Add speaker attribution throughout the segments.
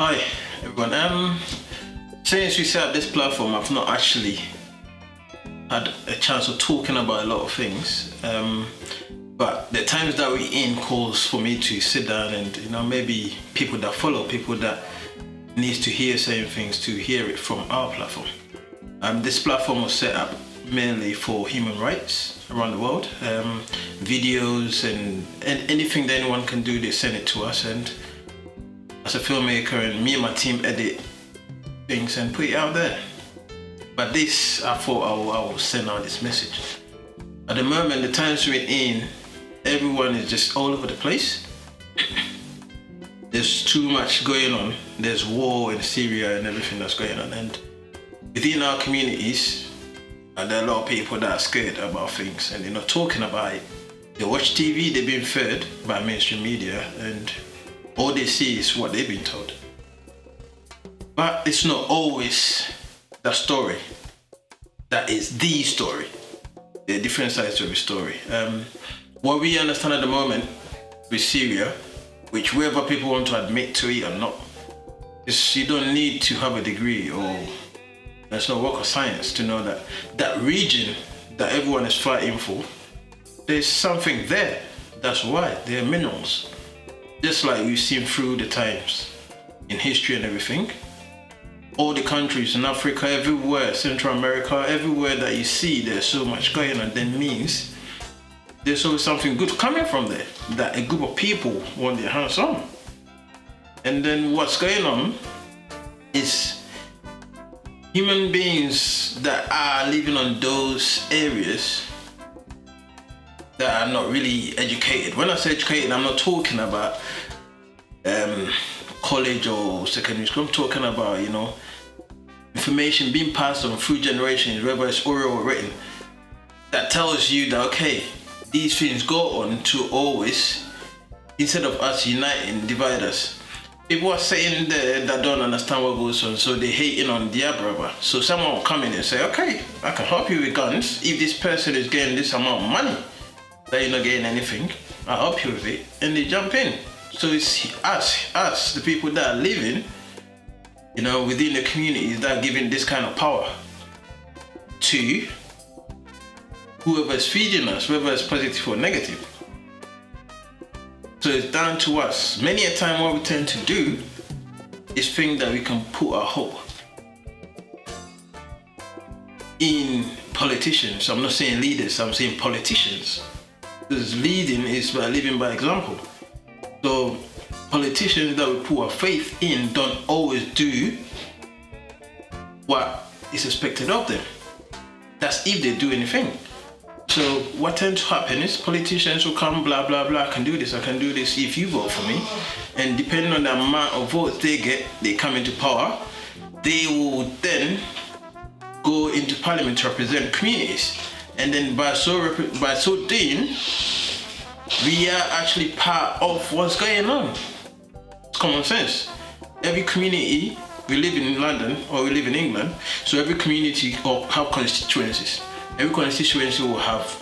Speaker 1: Hi everyone. Since we set up this platform, I've not actually had a chance of talking about a lot of things. But the times that we're in calls for me to sit down and maybe people that follow, people that needs to hear certain things to hear it from our platform. This platform was set up mainly for human rights around the world. Videos and anything that anyone can do, they send it to us, and as a filmmaker and me and my team edit things and put it out there. But this, I thought I will send out this message. At the moment, the times we're in, everyone is just all over the place. There's too much going on. There's war in Syria and everything that's going on. And within our communities, there are a lot of people that are scared about things and they're not talking about it. They watch TV, they've been fed by mainstream media, and all they see is what they've been told. But it's not always the story that is the story. There are different sides to every story. What we understand at the moment with Syria, which whether people want to admit to it or not, is you don't need to have a degree or there's no work of science to know that that region that everyone is fighting for, there's something there. That's why there are minerals. Just like we've seen through the times in history and everything. All the countries in Africa, everywhere, Central America, everywhere that you see there's so much going on, that means there's always something good coming from there that a group of people want their hands on. And then what's going on is human beings that are living on those areas that are not really educated. When I say educated, I'm not talking about college or secondary school. I'm talking about, information being passed on through generations, whether it's oral or written, that tells you that, okay, these things go on to always, instead of us uniting, divide us. People are saying there that don't understand what goes on, so they're hating on their brother. So someone will come in and say, okay, I can help you with guns. If this person is getting this amount of money, that you're not getting anything, I'll help you with it. And they jump in. So it's us, the people that are living, within the communities that are giving this kind of power to whoever is feeding us, whether it's positive or negative. So it's down to us. Many a time what we tend to do is think that we can put our hope in politicians. I'm not saying leaders, I'm saying politicians. Because leading is by living by example. So politicians that we put our faith in don't always do what is expected of them. That's if they do anything. So what tends to happen is politicians will come, blah, blah, blah, I can do this if you vote for me. And depending on the amount of votes they get, they come into power. They will then go into parliament to represent communities. And then by so doing, we are actually part of what's going on. It's common sense. Every community, we live in London or we live in England, so every community will have constituencies. Every constituency will have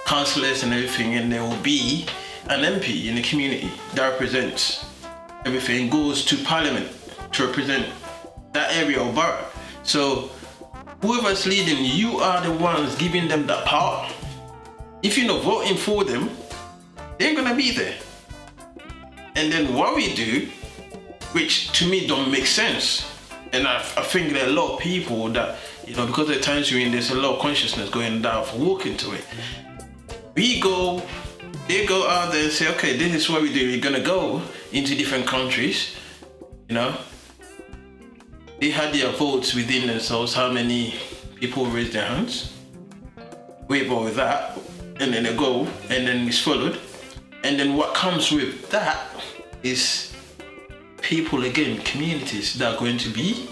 Speaker 1: councillors and everything, and there will be an MP in the community that represents everything, goes to parliament to represent that area or borough. So whoever's leading, you are the ones giving them that power. If you're not voting for them, they ain't gonna be there. And then what we do, which to me don't make sense, and I think there are a lot of people that, because of the times we're in, there's a lot of consciousness going down for walking to it. They go out there and say, okay, this is what we do. We're gonna go into different countries, They had their votes within themselves, how many people raised their hands. We vote with that, and then they go, and then it's followed. And then what comes with that is people, again, communities that are going to be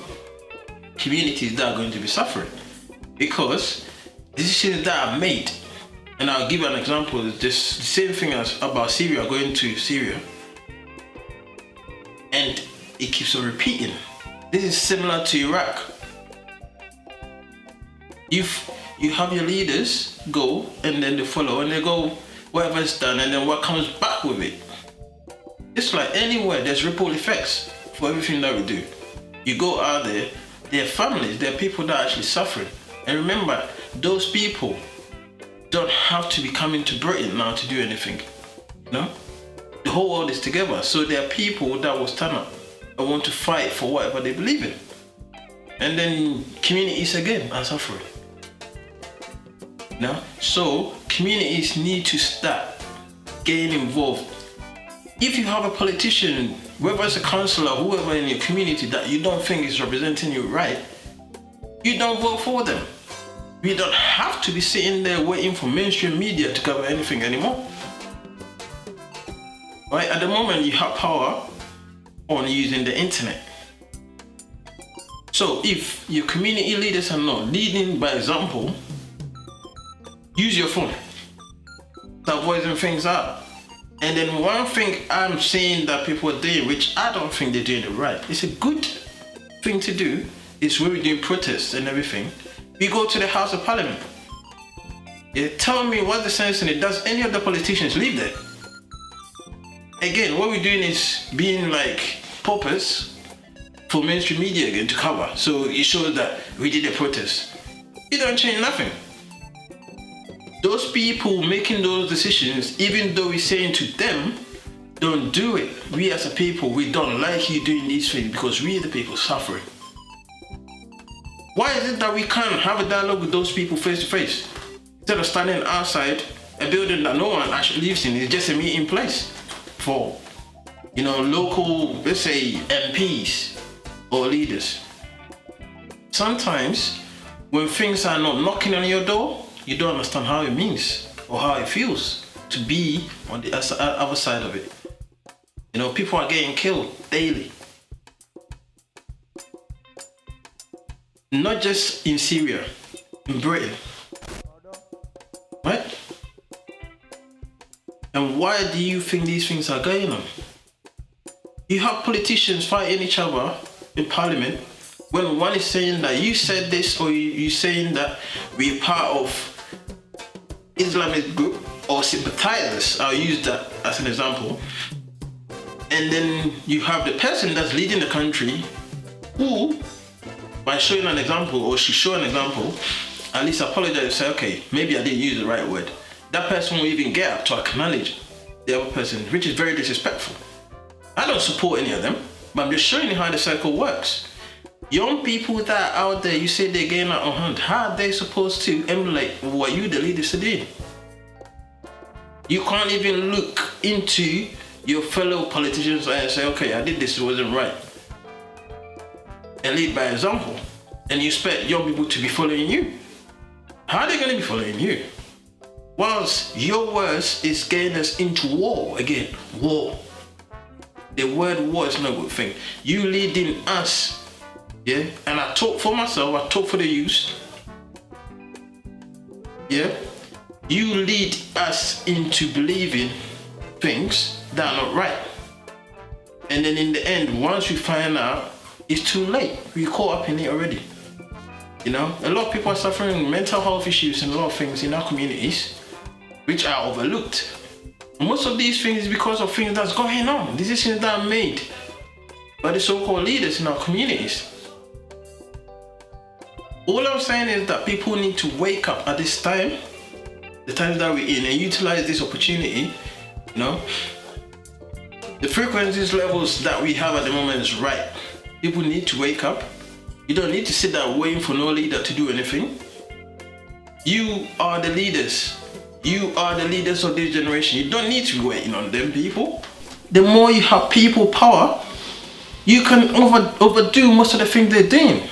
Speaker 1: suffering. Because decisions that are made, and I'll give an example, just the same thing as about Syria, going to Syria. And it keeps on repeating. This is similar to Iraq. If you have your leaders go and then they follow and they go whatever's done, and then what comes back with it. It's like anywhere there's ripple effects for everything that we do. You go out there, there are families, there are people that are actually suffering. And remember, those people don't have to be coming to Britain now to do anything. You know? The whole world is together. So there are people that will stand up and want to fight for whatever they believe in. And then communities again are suffering. You know? So communities need to start getting involved. If you have a politician, whether it's a councillor, whoever in your community that you don't think is representing you right, you don't vote for them. You don't have to be sitting there waiting for mainstream media to cover anything anymore. Right? At the moment, you have power on using the internet. So if your community leaders are not leading by example, use your phone. Start voicing things out. And then one thing I'm seeing that people are doing, which I don't think they're doing it right, it's a good thing to do, is when we're doing protests and everything, we go to the House of Parliament. Yeah, tell me what's the sense in it. Does any of the politicians live there? Again, what we're doing is being like paupers for mainstream media again to cover. So it shows that we did a protest. It don't change nothing. Those people making those decisions, even though we're saying to them, don't do it. We as a people, we don't like you doing these things because we are the people suffering. Why is it that we can't have a dialogue with those people face to face? Instead of standing outside a building that no one actually lives in, it's just a meeting place for, you know, local, let's say, MPs or leaders. Sometimes when things are not knocking on your door, you don't understand how it means or how it feels to be on the other side of it. You know, people are getting killed daily. Not just in Syria, in Britain. Right? And why do you think these things are going on? You have politicians fighting each other in parliament when one is saying that you said this, or you saying that we're part of Islamic group or sympathizers. I'll use that as an example. And then you have the person that's leading the country who, by showing an example, or she show an example, at least apologize and say, okay, maybe I didn't use the right word. That person will even get up to acknowledge the other person, which is very disrespectful. I don't support any of them, but I'm just showing you how the cycle works. Young people that are out there, you say they're getting out of hand. How are they supposed to emulate what you, the leaders, are doing? You can't even look into your fellow politicians and say, okay, I did this, it wasn't right. And lead by example. And you expect young people to be following you. How are they going to be following you? Whilst your words is getting us into war again. War. The word war is not a good thing. You leading us. Yeah, and I talk for myself, I talk for the youth. Yeah, you lead us into believing things that are not right. And then in the end, once we find out, it's too late. We're caught up in it already. You know, a lot of people are suffering mental health issues and a lot of things in our communities, which are overlooked. Most of these things is because of things that's going on, decisions that are made by the so-called leaders in our communities. All I'm saying is that people need to wake up at this time, the times that we're in, and utilize this opportunity. You know, the frequencies levels that we have at the moment is right. People need to wake up. You don't need to sit there waiting for no leader to do anything. You are the leaders. You are the leaders of this generation. You don't need to be waiting on them people. The more you have people power, you can overdo most of the things they're doing.